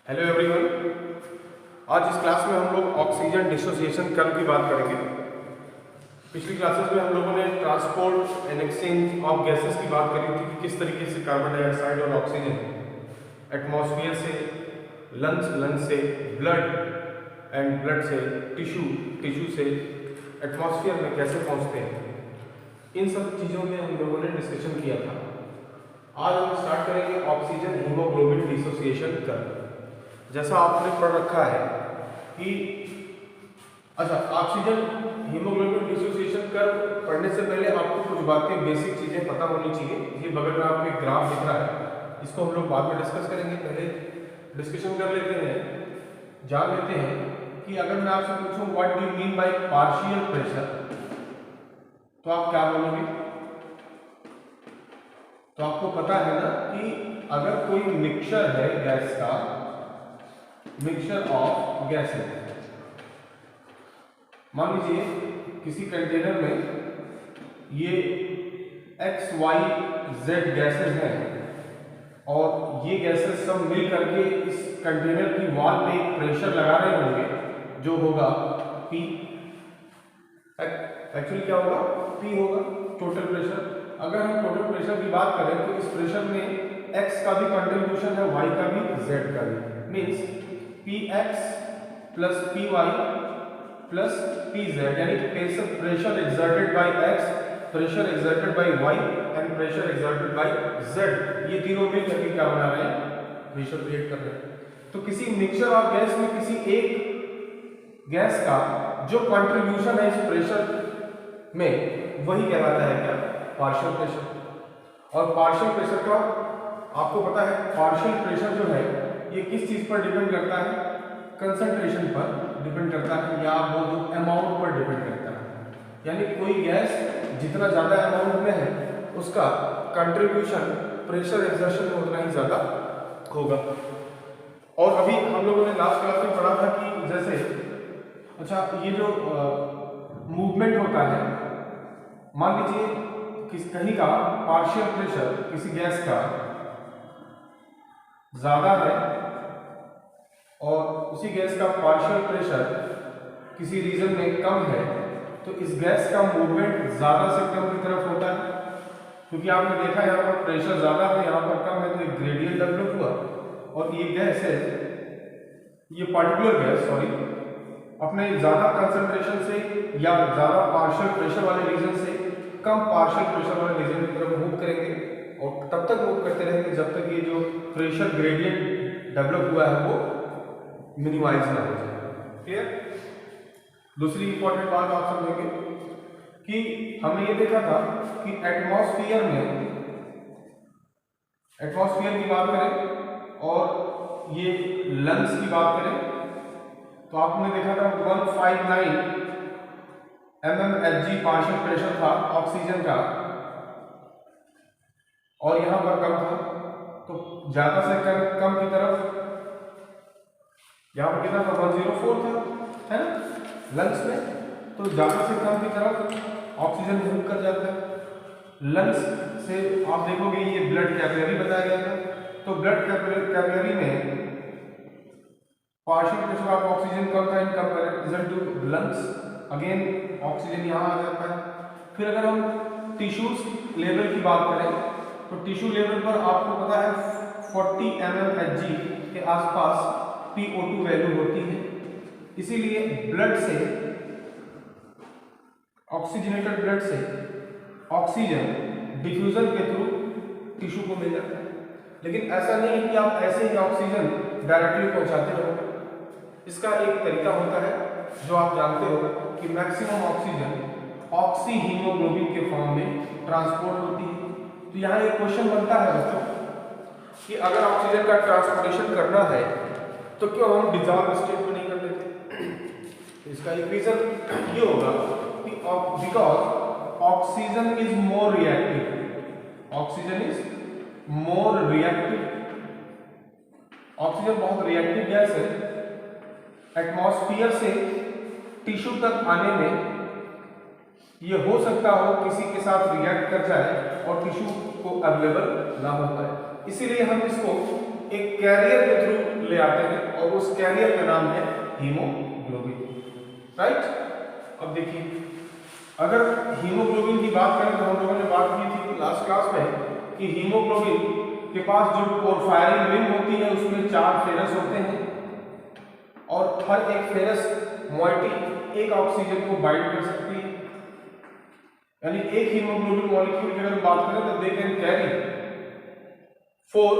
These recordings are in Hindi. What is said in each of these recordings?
Hello everyone. आज इस क्लास में हम लोग ऑक्सीजन डिसोसिएशन कर्व की बात करेंगे। पिछली क्लासेस में हम लोगों ने transport and exchange of gases की बात करी थी कि किस तरीके से कार्बन डाइऑक्साइड और ऑक्सीजन एटमॉस्फेयर से लंग्स से ब्लड एंड ब्लड से टिश्यू से एटमॉस्फेयर में कैसे पहुंचते हैं, इन सब चीज़ों में हम लोगों ने डिस्कशन किया था। आज हम स्टार्ट करेंगे ऑक्सीजन हीमोग्लोबिन डिसोसिएशन कर्व। जैसा आपने पढ़ रखा है कि ऑक्सीजन हीमोग्लोबिन डिसोसिएशन कर्व पढ़ने से पहले आपको कुछ बातें बेसिक चीज़ें पता होनी चाहिए। ये बगल में आपको एक ग्राफ दिख रहा है, इसको हम लोग बाद में डिस्कस करेंगे। पहले डिस्कशन कर लेते हैं, जान लेते हैं कि अगर मैं आपसे पूछूं what do you mean by partial pressure, तो आप क्या बोलोगे? तो आपको पता है ना कि अगर कोई मिक्सचर है गैस का, मिक्सचर ऑफ गैसेस, मान लीजिए किसी कंटेनर में ये XYZ गैसेस हैं और ये गैसेस सब मिल करके इस कंटेनर की वॉल पे एक प्रेशर लगा रहे होंगे जो होगा P। एक्चुअली क्या होगा? P होगा, टोटल प्रेशर। अगर हम टोटल प्रेशर की बात करें तो इस प्रेशर में X का भी कंट्रीब्यूशन है, Y का भी, Z का भी। Means Px plus Py plus Pz, यानी pressure exerted by X, pressure exerted by Y and pressure exerted by Z, ये तीनों मिल करके क्या बना रहे हैं? प्रेशर क्रिएट कर रहे हैं। तो किसी मिक्सचर ऑफ गैस में किसी एक गैस का जो कंट्रीब्यूशन है इस प्रेशर में, वही कहलाता है क्या? Partial pressure. और पार्शियल प्रेशर का आपको पता है, पार्शियल प्रेशर जो है ये किस चीज पर डिपेंड करता है? कंसंट्रेशन पर डिपेंड करता है, या आप बोल दो अमाउंट पर डिपेंड करता है। यानी कोई गैस जितना ज्यादा अमाउंट में है उसका कंट्रीब्यूशन प्रेशर एक्सर्शन में उतना ही ज्यादा होगा। और अभी हम लोगों ने लास्ट क्लास में पढ़ा था कि जैसे ये जो मूवमेंट होता है, मान लीजिए कहीं का पार्शियल प्रेशर किसी गैस का ज्यादा है और उसी गैस का पार्शियल प्रेशर किसी रीजन में कम है, तो इस गैस का मूवमेंट ज्यादा से कम की तरफ होता है। क्योंकि आपने देखा यहाँ पर प्रेशर ज्यादा है, यहाँ पर कम है, तो एक ग्रेडियंट डेवलप हुआ और ये गैस है, ये पर्टिकुलर गैस अपने ज्यादा कंसंट्रेशन से या ज्यादा पार्शियल प्रेशर वाले रीजन से कम पार्शियल प्रेशर वाले रीजन की तरफ मूव करेंगे और तब तक मूव करते रहेंगे जब तक ये जो प्रेशर ग्रेडियंट डेवलप हुआ है वो मिनिमाइज ना हो जाए। क्लियर? दूसरी इंपॉर्टेंट बात आप समझेंगे कि हमने ये देखा था कि एटमॉस्फेयर की बात करें और ये लंग्स की बात करें तो आपने देखा था 159 mmHg पार्शियल प्रेशर था ऑक्सीजन का और यहां पर कम था, तो ज्यादा से कम की तरफ यहां पर कितना था? 104 था, है ना, लंग्स में। तो ज्यादा से कम की तरफ ऑक्सीजन मूव कर जाता है। लंग्स से आप देखोगे ये ब्लड कैपिलरी बताया गया था, तो ब्लड कैपिलरी में पार्शियल प्रेशर ऑफ ऑक्सीजन कम था in comparison to lungs. Again oxygen यहाँ आ जाता है। फिर अगर हम टिश्यूज लेवल की बात करें तो टिश्यू लेवल पर आपको पता है 40 mmHg के आसपास PO2 वैल्यू होती है। इसीलिए ब्लड से, ऑक्सीजनेटेड ब्लड से ऑक्सीजन डिफ्यूजन के थ्रू टिश्यू को मिल जाता है। लेकिन ऐसा नहीं है कि आप ऐसे ही ऑक्सीजन डायरेक्टली पहुंचाते रहोगे। इसका एक तरीका होता है जो आप जानते हो कि मैक्सिमम ऑक्सीजन ऑक्सी हीमोग्लोबिन के फॉर्म में ट्रांसपोर्ट होती है। तो यहाँ एक क्वेश्चन बनता है बच्चों कि अगर ऑक्सीजन का ट्रांसपोर्टेशन करना है तो क्यों हम डिजॉल्व स्टेट में नहीं कर लेते? इसका एक रीजन ये होगा कि because oxygen is more reactive. Oxygen is more reactive. Oxygen बहुत रिएक्टिव गैस है। एटमॉस्फेयर से टिश्यू तक आने में ये हो सकता हो किसी के साथ रिएक्ट कर जाए और टिश्यू को अवेलेबल ना हो पाए। इसीलिए हम इसको एक कैरियर के थ्रू ले आते हैं और उस कैरियर का नाम है हीमोग्लोबिन, राइट। अब देखिए, अगर हीमोग्लोबिन की बात करें तो हम लोगों ने बात की थी लास्ट क्लास में कि हीमोग्लोबिन के पास जो पोरफायरिन रिंग होती है उसमें 4 फेरस होते हैं और हर एक फेरस मॉइटी एक ऑक्सीजन को बाइंड कर सकती है। यानी एक हीमोग्लोबिन मॉलिक्यूल की अगर बात करें तो they can carry 4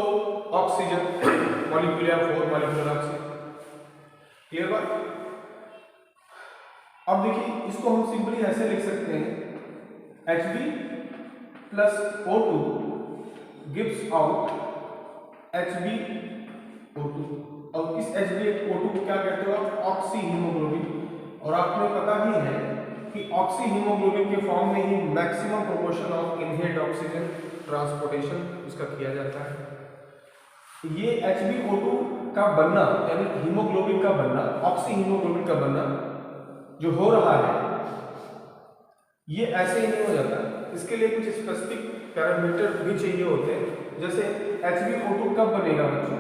oxygen molecule या 4 मॉलिक्यूल ऑक्सीजन। क्लियर बात। अब देखिए, इसको हम सिंपली ऐसे लिख सकते हैं, Hb plus O2 gives out HbO2 और इस HbO2 को क्या कहते हो आप? Oxy haemoglobin. और आपने पता ही है कि ऑक्सी हीमोग्लोबिन के फॉर्म में ही maximum proportion of inhaled oxygen transportation उसका किया जाता है। ये HbO2 का बनना यानी हीमोग्लोबिन का बनना, ऑक्सी हीमोग्लोबिन का बनना जो हो रहा है ये ऐसे ही नहीं हो जाता, इसके लिए कुछ स्पेसिफिक पैरामीटर भी चाहिए होते हैं। जैसे HbO2 कब बनेगा बच्चों?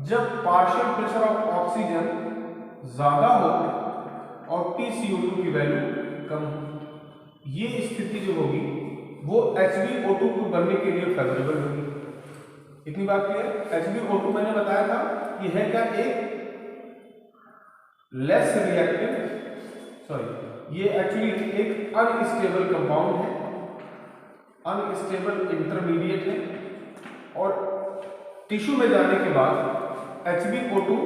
जब पार्शियल प्रेशर ऑफ ऑक्सीजन ज्यादा हो और PCO2 की वैल्यू कम हो। ये स्थिति जो होगी वो HbO2 को बनने के लिए फेवरेबल होगी। इतनी बात क्लियर? HbO2 मैंने बताया था कि है क्या? एक लेस रिएक्टिव, सॉरी, ये एक्चुअली एक अनस्टेबल कंपाउंड है, अनस्टेबल इंटरमीडिएट है और टिश्यू में जाने के बाद HbO2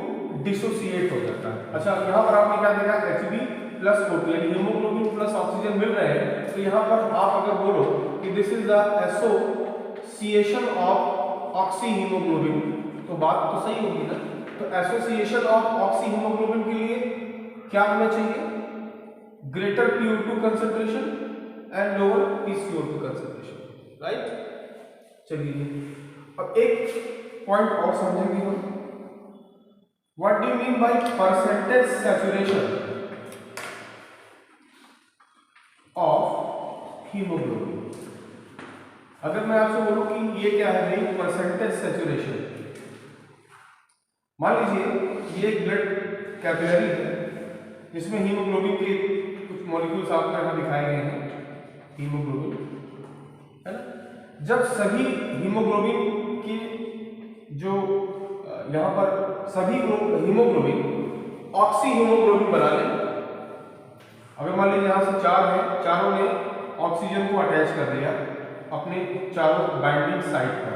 डिसोसिएट हो जाता है। अच्छा, यहाँ पर आपने क्या देखा? Hb प्लस O2 यानी हीमोग्लोबिन प्लस ऑक्सीजन मिल रहे हैं, तो यहाँ पर आप अगर बोलो कि this is the association of oxy haemoglobin, तो बात तो सही होगी ना। तो एसोसिएशन ऑफ ऑक्सी हीमोग्लोबिन के लिए क्या होना चाहिए? Greater PO2 concentration and lower PCO2 concentration, right. चलिए, अब एक पॉइंट और समझेंगे हम। What do you mean by percentage saturation of haemoglobin? अगर मैं आपसे बोलूं कि ये क्या है भाई? Percentage saturation. मान लीजिए ये एक ब्लड कैपिलरी है जिसमें हीमोग्लोबिन के कुछ मॉलिक्यूल्स आपको यहाँ दिखाए गए हैं, हीमोग्लोबिन है ना। जब सभी हीमोग्लोबिन की जो यहाँ पर सभी हीमोग्लोबिन ऑक्सी हीमोग्लोबिन बना लें, अगर मान लीजिए यहाँ से 4 है, चारों ने ऑक्सीजन को अटैच कर दिया अपने चारों बाइंडिंग साइट पर,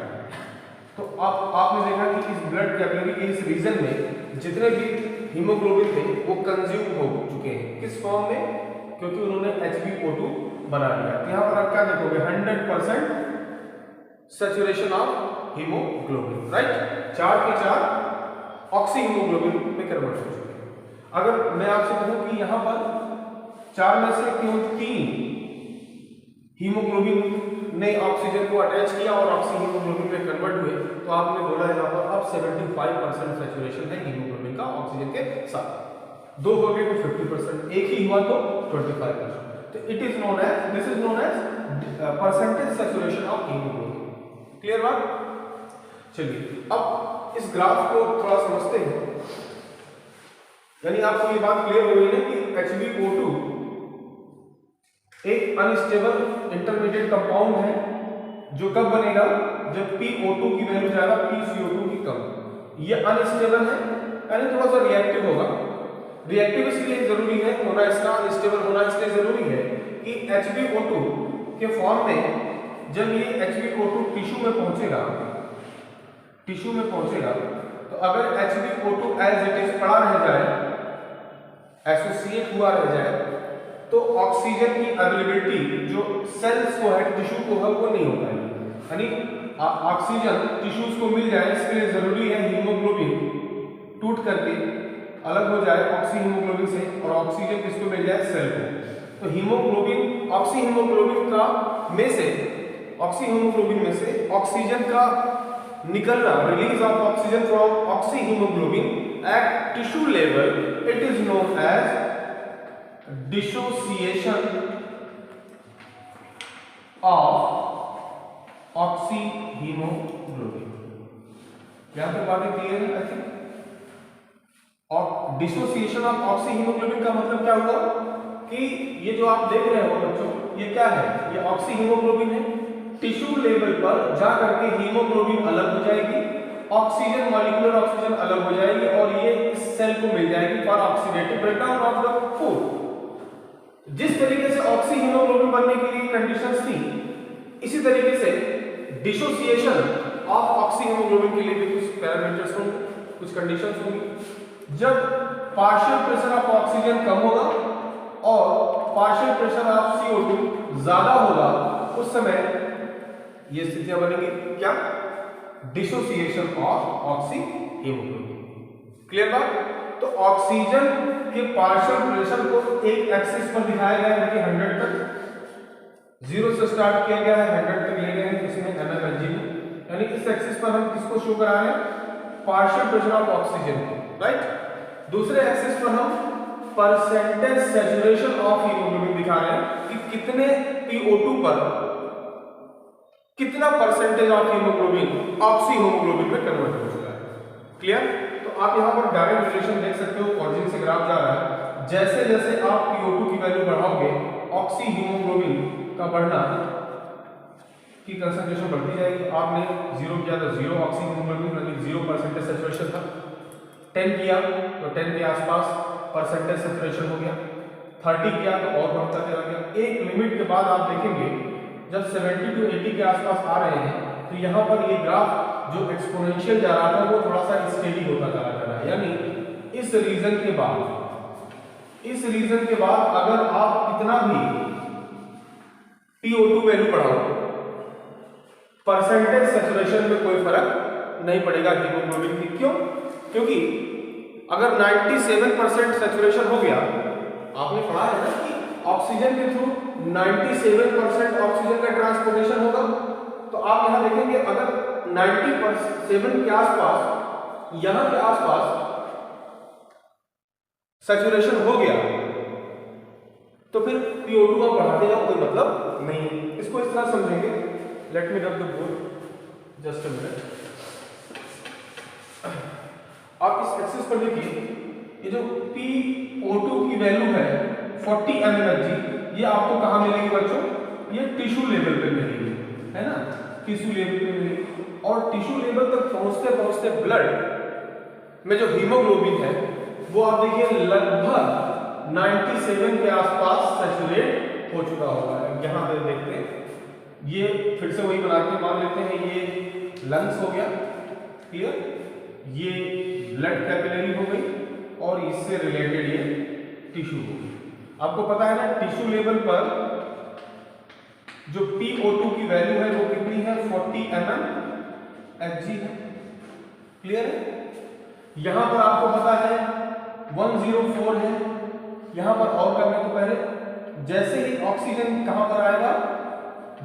तो अब आपने देखा कि इस ब्लड कैपिलरी के इस रीजन में जितने भी हीमोग्लोबिन थे वो कंज्यूम हो चुके हैं। किस फॉर्म में? क्योंकि उन्होंने HbO2 बना लिया। यहाँ पर आप क्या देखोगे? 100% सैचुरेशन ऑफ हीमोग्लोबिन, राइट। 4 के 4 ऑक्सी हीमोग्लोबिन में कन्वर्ट हो चुके हैं। अगर मैं आपसे कहूं कि यहाँ पर 4 में से केवल 3 हीमोग्लोबिन ने ऑक्सीजन को अटैच किया और ऑक्सी हीमोग्लोबिन में कन्वर्ट हुए, तो आपने बोला यहाँ पर अब 75% सैचुरेशन है हीमोग्लोबिन का ऑक्सीजन के साथ। 2 हो गए तो 50%, एक ही हुआ तो 25%। तो it is known as, this is known as percentage saturation of haemoglobin. Clear बात? चलिए, अब इस ग्राफ को थोड़ा समझते हैं। यानी आपको ये बात क्लियर हो गई ना कि HbO2 एक अनस्टेबल इंटरमीडिएट कंपाउंड है जो कब बनेगा? जब PO2 की वैल्यू ज्यादा, PCO2 की कम। ये अनस्टेबल है यानी थोड़ा सा रिएक्टिव होगा। रिएक्टिव इसलिए जरूरी है होना, इसका अनस्टेबल होना इसलिए जरूरी है कि HbO2 के फॉर्म में जब ये HbO2 टिश्यू में पहुंचेगा, तो अगर HbO2 एज इट इज पड़ा रह जाए, एसोसिएट हुआ रह जाए, तो ऑक्सीजन की अवेलेबिलिटी जो सेल्स को है, टिश्यू को है, वो नहीं हो पाएगी। यानी ऑक्सीजन टिश्यूज को मिल जाए, इसके लिए जरूरी है हीमोग्लोबिन टूट करके अलग हो जाए ऑक्सी हीमोग्लोबिन से और ऑक्सीजन किसको मिल जाए? सेल को। तो हीमोग्लोबिन, ऑक्सी हीमोग्लोबिन का में से, ऑक्सी हीमोग्लोबिन में से ऑक्सीजन का निकलना, release of oxygen from oxyhaemoglobin at tissue level, it is known as dissociation of oxyhemoglobin। यहाँ पे बातें क्लियर है आई थिंक। और डिसोसिएशन ऑफ ऑक्सी हीमोग्लोबिन का मतलब क्या हुआ कि ये जो आप देख रहे हो बच्चों, ये क्या है, ये ऑक्सी हीमोग्लोबिन है। टिश्यू लेवल पर जा करके हीमोग्लोबिन अलग हो जाएगी, ऑक्सीजन मॉलिक्यूलर ऑक्सीजन अलग हो जाएगी और ये इस सेल को मिल जाएगी for oxidative breakdown of the food. जिस तरीके से ऑक्सी हीमोग्लोबिन बनने के लिए कंडीशंस थी, इसी तरीके से डिसोसिएशन ऑफ ऑक्सी हीमोग्लोबिन के लिए भी कुछ पैरामीटर्स होंगे, कुछ कंडीशंस होंगी। जब पार्शियल प्रेशर ऑफ ऑक्सीजन कम होगा और पार्शियल प्रेशर ऑफ CO2 ज्यादा होगा, उस समय ये स्थितियां बनेंगी, क्या, dissociation of oxy haemoglobin. Clear बात। तो ऑक्सीजन के पार्शियल प्रेशर को एक एक्सिस पर दिखाया गया है, देखिए 100 तक, 0 से स्टार्ट किया गया है, 100 तक ले गए हैं इसमें mmHg में, यानी इस एक्सिस पर हम किसको शो करा रहे हैं, पार्शियल प्रेशर ऑफ ऑक्सीजन को, राइट। दूसरे एक्सिस पर हम परसेंटेज सैचुरेशन ऑफ हीमोग्लोबिन दिखा रहे हैं कि कितने PO2 पर कितना percentage of haemoglobin oxy haemoglobin में कन्वर्ट हो चुका है। क्लियर। तो आप यहाँ पर डायरेक्ट रिलेशन देख सकते हो, ऑरिजिन से ग्राफ जा रहा है, जैसे जैसे आप PO2 की वैल्यू बढ़ाओगे, ऑक्सी हीमोग्लोबिन का बढ़ना की कंसंट्रेशन बढ़ती जाएगी। आपने 0 किया तो 0 ऑक्सी हीमोग्लोबिन, यानी 0% सैचुरेशन था। 10 किया तो 10 के आसपास परसेंटेज सैचुरेशन हो गया, 30 किया तो और बढ़ता चला गया। एक लिमिट के बाद आप देखेंगे जब 70 to 80 के आसपास आ रहे हैं, तो यहाँ पर ये ग्राफ जो एक्सपोनेंशियल जा रहा था वो थोड़ा सा स्टेडी होता चला जा रहा है। यानी इस रीजन के बाद अगर आप कितना भी PO2 वैल्यू बढ़ाओ, परसेंटेज सैचुरेशन में कोई फर्क नहीं पड़ेगा हीमोग्लोबिन की। क्यों? क्योंकि अगर 97% सैचुरेशन हो गया, आपने पढ़ा है ना कि ऑक्सीजन के थ्रू 97% ऑक्सीजन का ट्रांसपोर्टेशन होगा, तो आप यहां देखेंगे अगर 97 के आसपास, यहां के आसपास सैचुरेशन हो गया, तो फिर PO2 आप बढ़ाते जाओ, कोई मतलब नहीं। इसको इस तरह समझेंगे, लेट मी रब the board just a minute. आप इस एक्सिस पर देखिए, ये जो PO2 की वैल्यू है 40 mmHg, ये आपको कहां मिलेगी बच्चों, ये टिश्यू लेवल पे मिलेगी, है ना, टिश्यू लेवल पे मिलेगी। और टिश्यू लेवल तक पहुंचते पहुंचते ब्लड में जो हीमोग्लोबिन है वो आप देखिए लगभग 97 के आसपास सैचुरेट हो चुका होगा। यहां पे देखते हैं, ये फिर से वही बनाते हैं, मान लेते हैं ये लंग्स हो गया, क्लियर, ये ब्लड कैपिलरी हो गई और इससे रिलेटेड ये टिश्यू हो गई। आपको पता है ना टिश्यू लेवल पर जो PO2 की वैल्यू है वो कितनी है, 40 mmHg है। क्लियर है। यहां पर आपको पता है 104 है। यहां पर और करने तो पहले जैसे ही ऑक्सीजन कहां पर आएगा,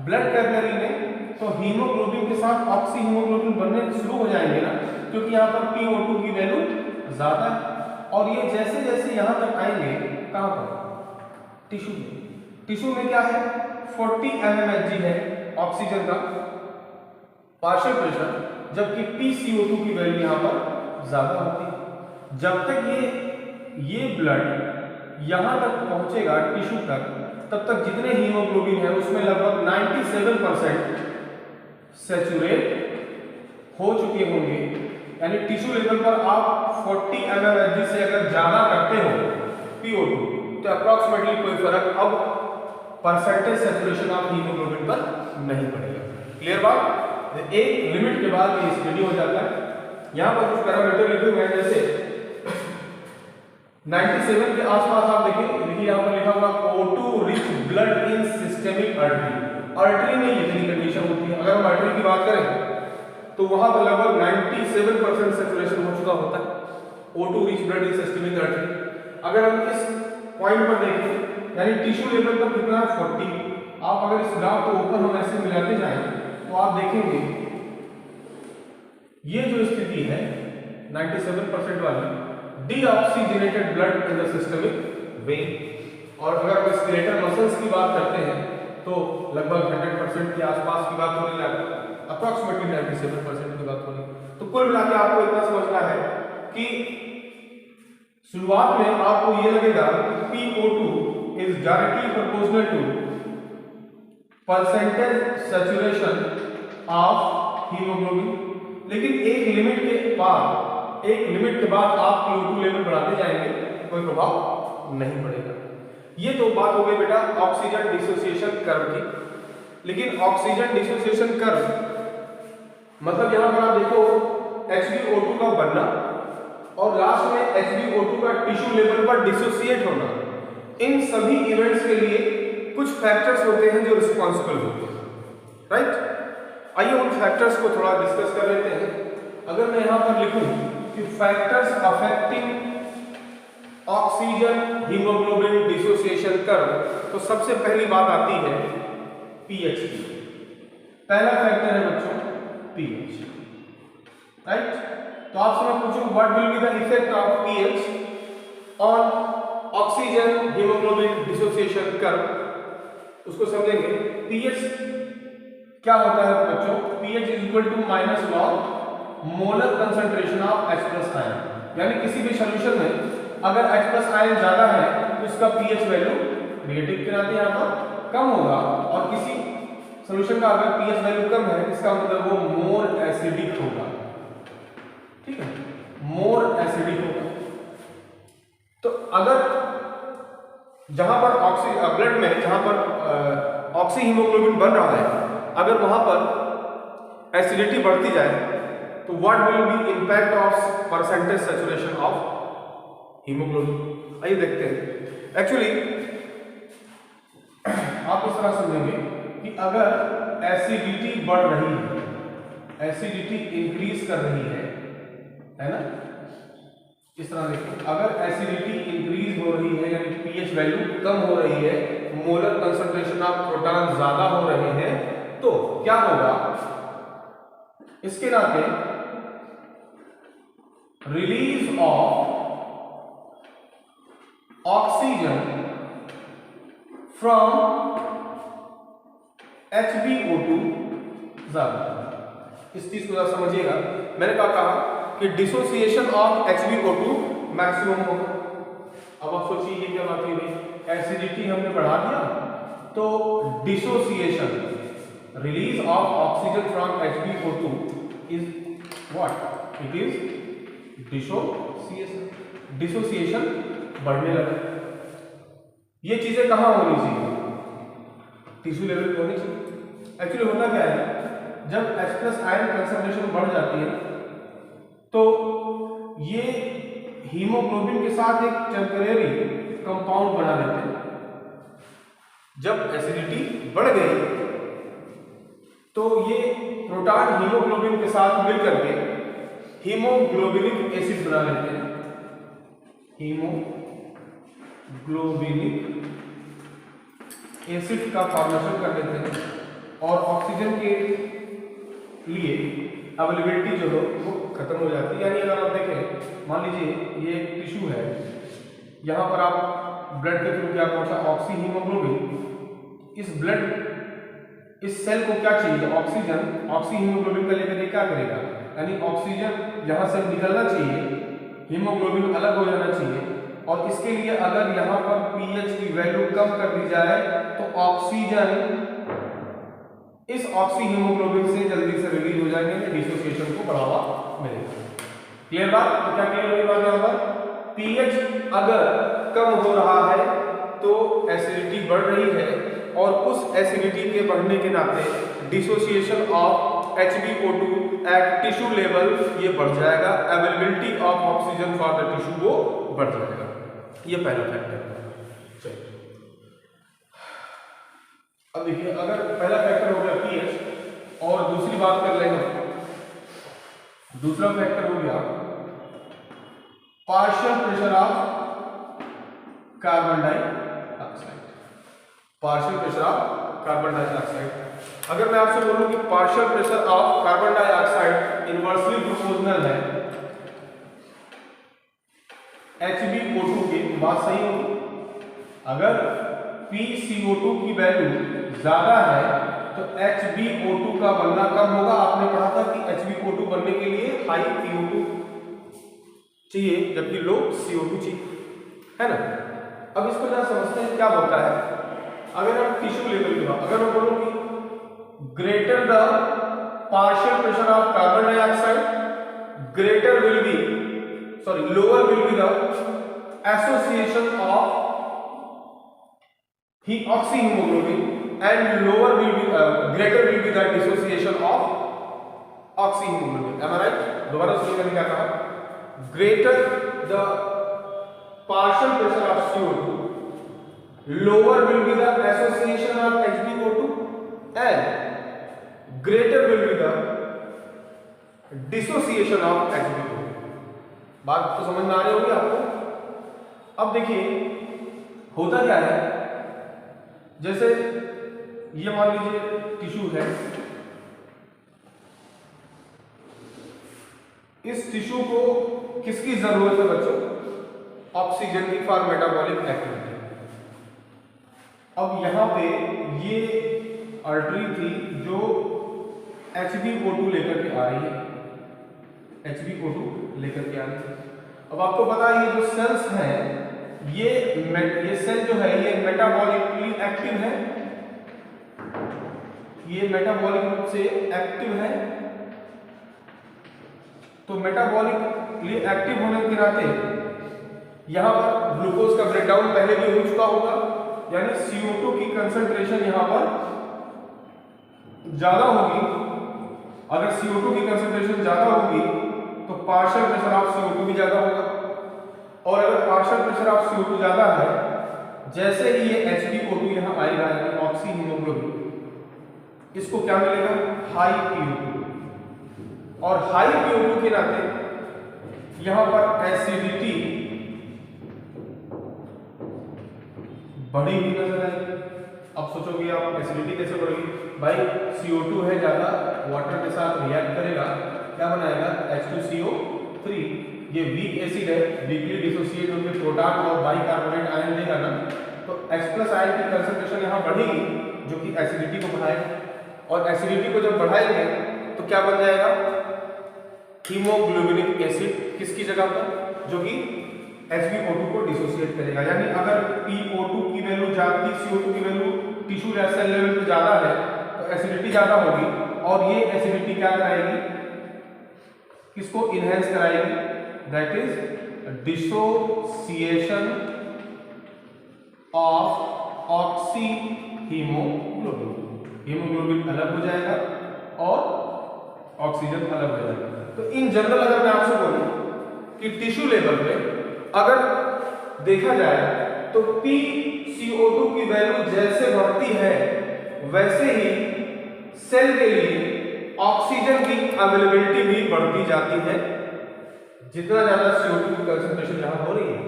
ब्लड कैपिलरी में, तो हीमोग्लोबिन के साथ ऑक्सी हीमोग्लोबिन बनने शुरू हो जाएंगे ना, क्योंकि यहां पर PO2 की वैल्यू ज्यादा है। और ये जैसे जैसे यहां तक आएंगे, कहां पर, टिश्यू में। टिश्यू में क्या है, 40 mmHg है ऑक्सीजन का पार्शियल प्रेशर, जबकि PCO2 की वैल्यू यहां पर ज्यादा होती है। जब तक ये ब्लड यहां तक पहुंचेगा टिश्यू तक, तब तक जितने हीमोग्लोबिन है उसमें लगभग 97% सैचुरेट हो चुके होंगे। यानी टिश्यू लेवल पर आप 40 mmHg से अगर ज्यादा करते हो PO2, तो अप्रॉक्सीमेटली कोई फर्क अब परसेंटेज सैचुरेशन ऑफ हीमोग्लोबिन पर नहीं पड़ेगा। क्लियर बात। एक लिमिट के बाद ये स्टडी हो जाता है। यहां पर कुछ पैरामीटर लिखे हुए हैं, जैसे 97 के आसपास आप देखिए यहां पर लिखा हुआ O2 rich blood in systemic artery. Artery में इतनी कंडीशन होती है। अगर हम आर्टरी की बात करें तो वहां पर लगभग 97% सैचुरेशन हो चुका होता है O2 rich blood in systemic artery. अगर हम इस पॉइंट पर देखें, यानी टिश्यू लेवल पर कितना है 40, आप अगर इस ग्राफ को ऊपर हम ऐसे मिलाते जाएं तो आप देखेंगे ये जो स्थिति है 97% वाली, deoxygenated blood in the systemic when. और अगर हम स्केलेटल मसल्स की बात करते हैं तो लगभग 100% के आसपास की बात होने लगी, अप्रॉक्सीमेटली 97% की बात होनी। तो कुल मिला के आपको इतना समझना है कि शुरुआत में आपको ये लगेगा PO2 is directly proportional to percentage saturation of haemoglobin, लेकिन एक लिमिट के बाद आप PO2 लेवल बढ़ाते जाएंगे, कोई प्रभाव नहीं पड़ेगा। ये तो बात हो गई बेटा ऑक्सीजन डिसोसिएशन कर्व की। लेकिन ऑक्सीजन डिसोसिएशन कर्व मतलब यहां पर आप देखो HbO2 का बनना और लास्ट में HbO2 का टिश्यू लेवल पर डिसोसिएट होना, इन सभी इवेंट्स के लिए कुछ फैक्टर्स होते हैं जो रिस्पॉन्सिबल होते हैं, राइट। आइए उन फैक्टर्स को थोड़ा डिस्कस कर लेते हैं। अगर मैं यहां पर लिखूं कि factors affecting oxygen haemoglobin dissociation curve, तो सबसे पहली बात आती है पीएच की। पहला फैक्टर है बच्चों पीएच, राइट। तो आपसे मैं पूछूं what will be the effect of pH on oxygen haemoglobin dissociation curve, उसको समझेंगे। पीएच क्या होता है बच्चों, pH is equal to minus log molar concentration of H plus ion, यानी किसी भी सॉल्यूशन में अगर H प्लस आयन ज्यादा है तो इसका पीएच वैल्यू नेगेटिव के नाते यहाँ पर कम होगा, और किसी सॉल्यूशन का अगर पीएच वैल्यू कम है इसका मतलब वो मोर एसिडिक होगा, ठीक है, मोर एसिडिक होगा। तो अगर जहां पर ब्लड में जहां पर ऑक्सी हीमोग्लोबिन बन रहा है, अगर वहां पर एसिडिटी बढ़ती जाए तो what will B impact of percentage saturation of haemoglobin. आइए देखते हैं। एक्चुअली आप इस तरह समझेंगे कि अगर एसिडिटी बढ़ रही है, एसिडिटी इंक्रीज कर रही है ना, इस तरह देखिए, अगर एसिडिटी इंक्रीज हो रही है यानी पीएच वैल्यू कम हो रही है, मोलर कंसंट्रेशन ऑफ प्रोटॉन ज्यादा हो रहे हैं, तो क्या होगा, इसके नाते release of oxygen from HbO2 ज्यादा। इस चीज को जरा समझिएगा। मैंने कहा कि डिसोसिएशन ऑफ HbO2 मैक्सिमम होगा। अब आप सोचिए ये क्या बात हुई, एसिडिटी हमने बढ़ा दिया तो dissociation, release of oxygen from HbO2 is what, it is dissociation. Dissociation बढ़ने लगा। ये चीजें कहां होनी चाहिए, टिश्यू लेवल पे होनी चाहिए। एक्चुअली होता क्या है, जब H प्लस आयन कंसंट्रेशन बढ़ जाती है तो ये हीमोग्लोबिन के साथ एक टेम्परेरी कंपाउंड बना लेते हैं। जब एसिडिटी बढ़ गई तो ये प्रोटॉन हीमोग्लोबिन के साथ मिलकर के हीमोग्लोबिनिक एसिड बना लेते हैं, हीमोग्लोबिनिक एसिड का फॉर्मेशन कर देते हैं, और ऑक्सीजन के लिए अवेलेबिलिटी जो है वो खत्म हो जाती है। यानी अगर आप देखें, मान लीजिए ये एक टिश्यू है, यहाँ पर आप ब्लड के थ्रू क्या पहुंचा, ऑक्सी हीमोग्लोबिन। इस सेल को क्या चाहिए, ऑक्सीजन। ऑक्सी हीमोग्लोबिन का लेकर ये क्या करेगा, यानी ऑक्सीजन यहाँ से निकलना चाहिए, हीमोग्लोबिन अलग हो जाना चाहिए, और इसके लिए अगर यहाँ पर पीएच की वैल्यू कम कर दी जाए तो ऑक्सीजन इस ऑक्सी हीमोग्लोबिन से जल्दी से रिलीज हो जाएंगे, डिसोसिएशन को बढ़ावा मिलेगा। क्लियर बात, तो क्या क्लियर हुई बात यहाँ पर, पीएच अगर कम हो रहा है तो एसिडिटी बढ़ रही है, और उस एसिडिटी के बढ़ने के नाते dissociation of HbO2 at tissue level ये बढ़ जाएगा, availability of oxygen for the tissue वो बढ़ जाएगा। ये पहला फैक्टर है। चलिए अब देखिए, अगर पहला फैक्टर हो गया पीएच, और दूसरी बात कर लेंगे, दूसरा फैक्टर हो गया partial pressure of carbon dioxide. Partial pressure of carbon dioxide, अगर मैं आपसे बोलूं कि partial pressure of carbon dioxide inversely proportional है HbO2 की, बात सही होगी। अगर PCO2 की वैल्यू ज्यादा है तो HbO2 का बनना कम होगा। आपने पढ़ा था कि HbO2 बनने के लिए हाई PO2 चाहिए जबकि लो CO2 चाहिए, है ना। अब इसको जरा समझते हैं क्या होता है। अगर हम टिश्यू लेवल की बात, अगर मैं बोलूं कि greater the partial pressure of carbon dioxide greater will be lower will be the association of oxyhemoglobin and lower will be greater will be the dissociation of oxyhemoglobin. Am I right? दोबारा सुनिए मैंने क्या कहा। Greater the partial pressure of CO2, lower will be the association of HbO2 and greater will be the dissociation of HbO2. बात तो समझ में आ रही होगी आपको। अब देखिए होता क्या है, जैसे ये मान लीजिए टिश्यू है, इस टिश्यू को किसकी जरूरत है बच्चों? ऑक्सीजन की फॉर मेटाबॉलिक एक्टिविटी। अब यहां पे ये आर्टरी थी जो HbO2 लेकर के आ रही है, HbO2 लेकर के आ रही है। अब आपको पता है ये जो सेल्स हैं, ये सेल जो है ये मेटाबॉलिकली एक्टिव है, ये मेटाबॉलिक रूप से एक्टिव है। तो मेटाबॉलिकली एक्टिव होने के नाते यहां पर ग्लूकोज का ब्रेकडाउन पहले भी हो चुका होगा, यानी CO2 की कंसंट्रेशन यहां पर ज्यादा होगी। अगर CO2 की कंसंट्रेशन ज्यादा होगी तो पार्शियल प्रेशर ऑफ CO2 भी ज्यादा होगा, और अगर पार्शियल प्रेशर ऑफ CO2 ज्यादा है, जैसे ही ये HbO2 यहां आएगा यानी ऑक्सीहीमोग्लोबिन, इसको क्या मिलेगा? High PO2। और हाई PO2 के नाते यहां पर एसिडिटी बढ़ी हुई नजर आएगी। अब सोचोगे आप एसिडिटी कैसे बढ़ेगी? भाई CO2 है ज्यादा, वाटर के साथ रिएक्ट करेगा, क्या बनाएगा? H2CO3। ये वीक एसिड है, वीकली डिसोसिएट होकर प्रोटॉन और बाइकार्बोनेट आयन देगा ना, तो H+ आयन की कंसंट्रेशन यहां बढ़ेगी जो कि एसिडिटी को बढ़ाएगा, और एसिडिटी को जब बढ़ाएंगे तो क्या बन जाएगा? हीमोग्लोबिनिक एसिड किसकी जगह पर? जो कि HbO2 को डिसोसिएट करेगा। यानी अगर PO2 की वैल्यू ज्यादा, CO2 की वैल्यू टिश्यू सेल लेवल पे ज्यादा है तो एसिडिटी ज्यादा होगी, और ये एसिडिटी क्या कराएगी? किसको इनहेंस कराएगी? That is dissociation of oxyhaemoglobin. Haemoglobin अलग हो जाएगा और ऑक्सीजन अलग हो जाएगा। तो इन जनरल अगर मैं आपसे बोलूं कि टिश्यू लेवल पे अगर देखा जाए तो PCO2 की वैल्यू जैसे बढ़ती है वैसे ही सेल के लिए ऑक्सीजन की अवेलेबिलिटी भी बढ़ती जाती है। जितना ज्यादा CO2 की कंसंट्रेशन यहां हो रही है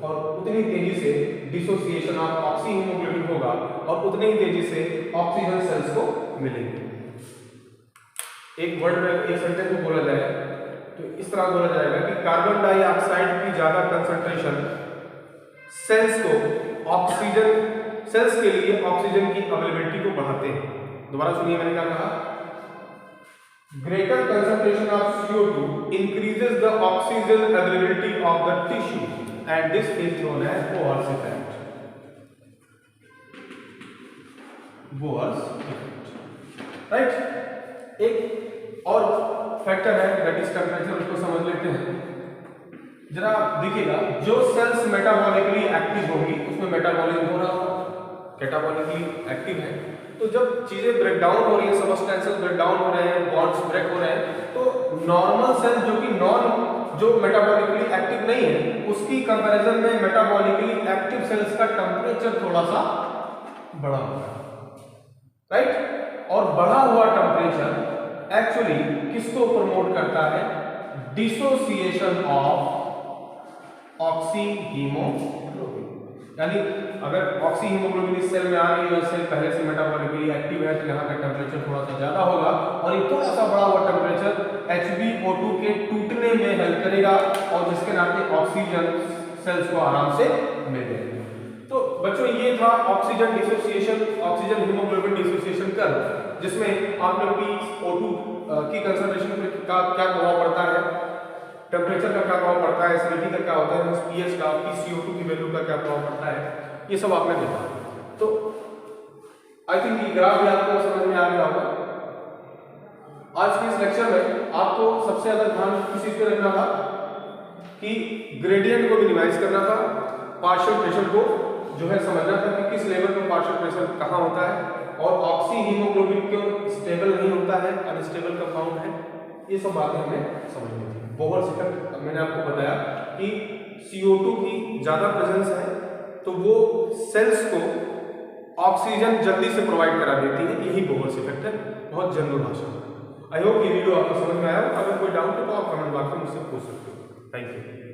और उतनी तेजी से डिसोसिएशन ऑफ ऑक्सीहीमोग्लोबिन होगा और उतनी ही तेजी से ऑक्सीजन सेल्स को मिलेगी। एक वर्ड में एक सेंटेंस में बोला जाए तो इस तरह बोला जाएगा कि कार्बन डाइऑक्साइड की ज्यादा कंसंट्रेशन सेल्स को ऑक्सीजन, सेल्स के लिए ऑक्सीजन की अवेलेबिलिटी को बढ़ाते हैं। दोबारा सुनिए मैंने क्या कहा? Greater concentration of CO2 increases the oxygen availability of the tissue and this is known as Bohr's effect. Bohr's effect, right? एक और फैक्टर है दैट इज टेम्परेचर, उसको समझ लेते हैं। जरा देखिएगा, जो सेल्स मेटाबॉलिकली एक्टिव होंगी उसमें मेटाबॉलिज्म हो रहा होगा, कैटाबॉलिकली एक्टिव है, तो जब चीजें ब्रेक डाउन हो रही है, सबस्टेंसेस ब्रेक डाउन हो रहे हैं, बॉन्ड्स ब्रेक हो रहे हैं, तो नॉर्मल सेल जो मेटाबॉलिकली एक्टिव नहीं है उसकी कंपैरिजन में मेटाबॉलिकली एक्टिव सेल्स का टेम्परेचर थोड़ा सा बढ़ा होगा, राइट? और बढ़ा हुआ टेम्परेचर एक्चुअली किसको प्रमोट करता है? Dissociation of oxyhaemoglobin. यानी अगर ऑक्सीहीमोग्लोबिन इस सेल में आ रही है और सेल पहले से मेटाबॉलिकली एक्टिव है तो यहाँ का टेम्परेचर थोड़ा सा ज्यादा होगा, और ये थोड़ा सा बढ़ा हुआ टेम्परेचर HbO2 के टूटने में हेल्प करेगा और जिसके नाते ऑक्सीजन सेल्स को आराम से मिल जाएगा। तो बच्चों ये था oxygen dissociation, oxygen haemoglobin dissociation curve, जिसमें आपने PO2 की कंसंट्रेशन का क्या प्रभाव पड़ता है, टेम्परेचर का क्या प्रभाव पड़ता है, एसिडिटी का क्या होता है, pH का, PCO2 की वैल्यू का क्या प्रभाव पड़ता है, ये सब आपने देखा। तो आई थिंक ये ग्राफ भी आपको समझ में आ गया होगा। आज के इस लेक्चर में आपको सबसे ज्यादा ध्यान किस चीज पे रखना था कि ग्रेडियंट को मिनिमाइज करना था, पार्शियल प्रेशर को जो है समझना था कि किस लेवल पर पार्शियल प्रेशर कहाँ होता है, और ऑक्सी हीमोग्लोबिन क्यों स्टेबल नहीं होता है, अनस्टेबल कंपाउंड है, ये सब बातें हमें समझनी थी। बोहर्स इफेक्ट मैंने आपको बताया कि CO2 की ज्यादा प्रेजेंस है तो वो सेल्स को ऑक्सीजन जल्दी से प्रोवाइड करा देती है, यही बोहर्स इफेक्ट है, बहुत जनरल भाषा में। आई होप ये वीडियो आपको समझ में आया। अगर कोई डाउट है तो आप कमेंट बॉक्स में मुझसे पूछ सकते हो। Thank you.